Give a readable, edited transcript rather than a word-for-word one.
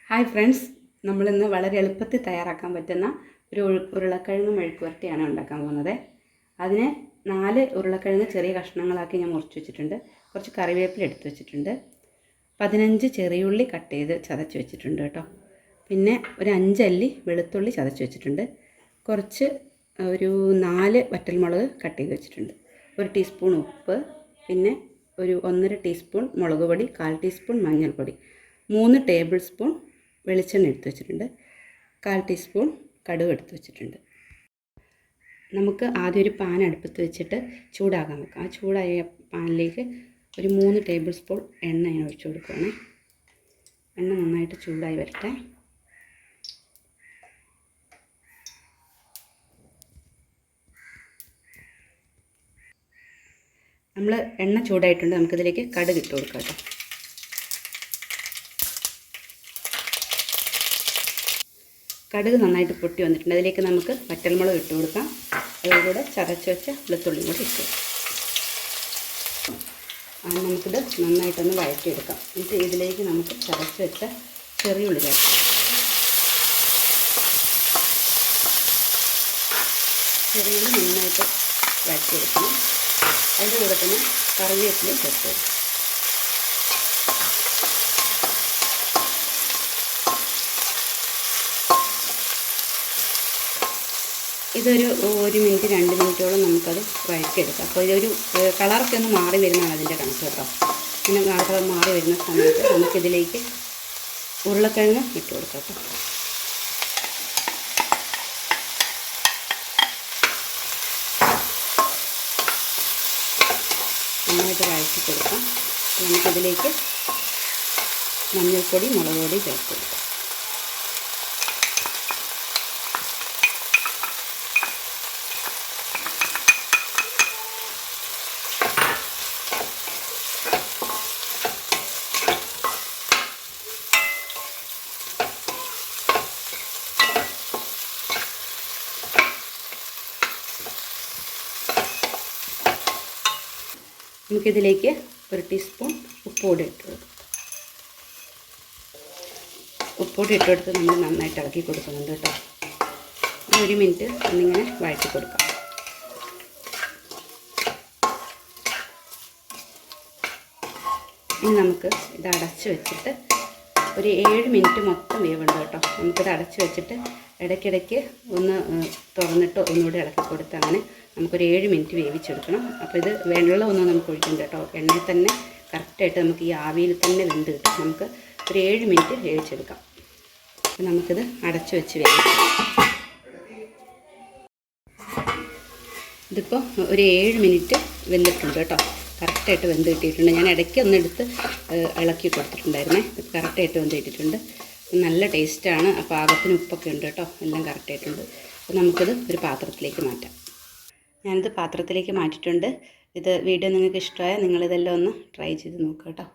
Hi friends, നമ്മളിന്ന് വളരെ എളുപ്പത്തിൽ തയ്യാറാക്കാൻ പറ്റുന്ന ഒരു ഉരുളക്കിഴങ്ങ് മെഴുക്കുവരട്ടിയാണ് ഉണ്ടാക്കാൻ പോകുന്നത്. അതിന് 4 ഉരുളക്കിഴങ്ങ് ചെറിയ കഷ്ണങ്ങളാക്കി ഞാൻ മുറിച്ച് വെച്ചിട്ടുണ്ട്. കുറച്ച് കറിവേപ്പില എടുത്ത് വെച്ചിട്ടുണ്ട്. 15 ചെറിയുള്ളി കട്ട് ചെയ്ത് ചതച്ച് വെച്ചിട്ടുണ്ട് കേട്ടോ. പിന്നെ ഒരു 5 അല്ലി വെളുത്തുള്ളി ചതച്ച് വെച്ചിട്ടുണ്ട്. കുറച്ച് ഒരു 4 വറ്റൽമുളക് കട്ട് ചെയ്ത് വെച്ചിട്ടുണ്ട്. 1 ടീസ്പൂൺ ഉപ്പ്, പിന്നെ ഒരു 1.5 ടീസ്പൂൺ മുളക് പൊടി, 1/4 ടീസ്പൂൺ മഞ്ഞൾപ്പൊടി, 3 ടേബിൾ സ്പൂൺ വെളിച്ചെണ്ണ എടുത്ത് വെച്ചിട്ടുണ്ട്, 1/4 ടീസ്പൂൺ കടുക് എടുത്ത് വെച്ചിട്ടുണ്ട്. നമുക്ക് ആദ്യം ഒരു പാൻ അടുപ്പത്ത് വെച്ചിട്ട് ചൂടാകാൻ വെക്കാം. ആ ചൂടായ പാനിലേക്ക് ഒരു 3 ടേബിൾ സ്പൂൺ എണ്ണ ഞാൻ ഒഴിച്ചു കൊടുക്കുകയാണ്. എണ്ണ നന്നായിട്ട് ചൂടായി വരട്ടെ. നമ്മൾ എണ്ണ ചൂടായിട്ടുണ്ട്. നമുക്കിതിലേക്ക് കടുക് ഇട്ട് കൊടുക്കാം കേട്ടോ. കടുക് നന്നായിട്ട് പൊട്ടി വന്നിട്ടുണ്ട്. അതിലേക്ക് നമുക്ക് വറ്റൽമുളക് ഇട്ട് കൊടുക്കാം. അതുകൂടെ ചതച്ച് വെച്ച വെളുത്തുള്ളിയും കൂടി ഇട്ട് നമുക്കിത് നന്നായിട്ടൊന്ന് വഴറ്റിയെടുക്കാം. എന്നിട്ട് ഇതിലേക്ക് നമുക്ക് ചതച്ച് വെച്ച ചെറിയുള്ളി ചേർക്കാം. ചെറിയുള്ളി നന്നായിട്ട് വഴറ്റിയെടുക്കണം. അതിൻ്റെ കൂടെ തന്നെ കറിവേപ്പിലയും ചേർത്ത് കൊടുക്കാം. ഇതൊരു 1 മിനിറ്റ് 2 മിനിറ്റോളം നമുക്കത് വഴറ്റിയെടുക്കാം. അപ്പോൾ ഇതൊരു കളറൊക്കെ ഒന്ന് മാറി വരുന്നതാണ് അതിൻ്റെ കണക്ക് കേട്ടോ. പിന്നെ കളർ മാറി വരുന്ന സമയത്ത് നമുക്കിതിലേക്ക് ഉരുളക്കിഴങ്ങ് ഇട്ട് കൊടുക്കാം കേട്ടോ. നന്നായിട്ട് വഴറ്റി കൊടുക്കാം. നമുക്കിതിലേക്ക് മഞ്ഞൾപ്പൊടി, മുളക് പൊടി ചേർത്ത് കൊടുക്കാം. നമുക്കിതിലേക്ക് 1 ടീസ്പൂൺ ഉപ്പുപൊടി ഇട്ട് കൊടുക്കാം. ഉപ്പുപൊടി ഇട്ട് കൊടുത്ത് നമ്മൾ നന്നായിട്ട് ഇളക്കി കൊടുക്കുന്നുണ്ട് കേട്ടോ. 1 മിനിറ്റ് ഒന്നിങ്ങനെ വഴറ്റി കൊടുക്കാം. ഇനി നമുക്ക് ഇത് അടച്ച് വെച്ചിട്ട് ഒരു 7 മിനിറ്റ് മൊത്തം വേവുണ്ട് കേട്ടോ. നമുക്കിത് അടച്ച് വെച്ചിട്ട് ഇടയ്ക്കിടയ്ക്ക് ഒന്ന് തുറന്നിട്ട് ഒന്നുകൂടി ഇളക്കി കൊടുത്ത് അങ്ങനെ നമുക്കൊരു 7 മിനിറ്റ് വേവിച്ചെടുക്കണം. അപ്പോൾ ഇത് വെള്ളമൊന്നും നമുക്ക് ഒഴിക്കണ്ട കേട്ടോ. എണ്ണയിൽ തന്നെ കറക്റ്റായിട്ട് നമുക്ക് ഈ ആവിയിൽ തന്നെ വെന്ത് കിട്ടും. നമുക്ക് ഒരു 7 മിനിറ്റ് വേവിച്ചെടുക്കാം. അപ്പോൾ നമുക്കിത് അടച്ച് വെച്ച് വേവിക്കാം. ഇതിപ്പോൾ ഒരു 7 മിനിറ്റ് വെന്തിട്ടുണ്ട് കേട്ടോ. കറക്റ്റായിട്ട് വെന്ത് കിട്ടിയിട്ടുണ്ട്. ഞാൻ ഇടയ്ക്ക് ഒന്നെടുത്ത് ഇളക്കി കൊടുത്തിട്ടുണ്ടായിരുന്നേ. കറക്റ്റായിട്ട് വെന്ത് കിട്ടിയിട്ടുണ്ട്. നല്ല ടേസ്റ്റാണ്. അപ്പോൾ പാകത്തിന് ഉപ്പൊക്കെ ഉണ്ട് കേട്ടോ. എല്ലാം കറക്റ്റായിട്ടുണ്ട്. അപ്പോൾ നമുക്കിത് ഒരു പാത്രത്തിലേക്ക് മാറ്റാം. ഞാനിത് പാത്രത്തിലേക്ക് മാറ്റിയിട്ടുണ്ട്. ഇത് വീഡിയോ നിങ്ങൾക്ക് ഇഷ്ടമായാൽ നിങ്ങളിതെല്ലാം ഒന്ന് ട്രൈ ചെയ്ത് നോക്കുക കേട്ടോ.